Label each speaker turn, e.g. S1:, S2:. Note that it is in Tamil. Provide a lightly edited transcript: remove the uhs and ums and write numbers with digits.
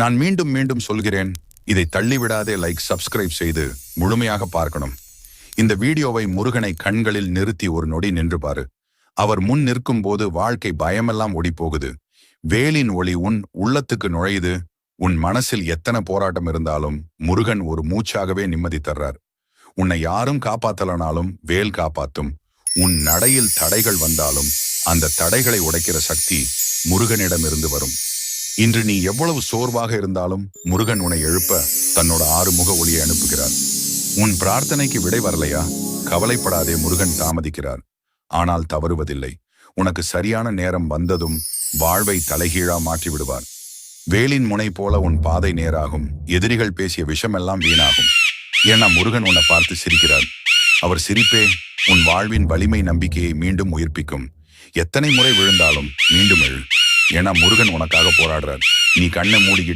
S1: நான் மீண்டும் மீண்டும் சொல்கிறேன், இதை தள்ளிவிடாதே. லைக், சப்ஸ்கிரைப் செய்து முழுமையாக பார்க்கணும். இந்த வீடியோவை முருகனை கண்களில் நிறுத்தி ஒரு நொடி நின்று பாரு. அவர் முன் நிற்கும் போது வாழ்க்கை பயமெல்லாம் ஓடிப்போகுது. வேலின் ஒளி உன் உள்ளத்துக்கு நுழையுது. உன் மனசில் எத்தனை போராட்டம் இருந்தாலும் முருகன் ஒரு மூச்சாகவே நிம்மதி தர்றார். உன்னை யாரும் காப்பாத்தலனாலும் வேல் காப்பாத்தும். உன் நடையில் தடைகள் வந்தாலும் அந்த தடைகளை உடைக்கிற சக்தி முருகனிடமிருந்து வரும். இன்று நீ எவ்வளவு சோர்வாக இருந்தாலும் முருகன் உன்னை எழுப்ப தன்னோட ஆறுமுக ஒளியை அனுப்புகிறார். உன் பிரார்த்தனைக்கு விடை வரலையா? கவலைப்படாதே, முருகன் தாமதிக்கிறார், ஆனால் தவறுவதில்லை. உனக்கு சரியான நேரம் வந்ததும் வாழ்வை தலைகீழா மாற்றி விடுவார். வேலின் முனை போல உன் பாதை நேராகும். எதிரிகள் பேசிய விஷமெல்லாம் வீணாகும். ஏன்னா முருகன் உன்னை பார்த்து சிரிக்கிறார். அவர் சிரிப்பே உன் வாழ்வின் வலிமை நம்பிக்கையை மீண்டும் உயிர்ப்பிக்கும். எத்தனை முறை விழுந்தாலும் மீண்டும் எழு. ஏன்னா முருகன் உனக்காக போராடுறார். நீ கண்ணை மூடிக்கிட்டு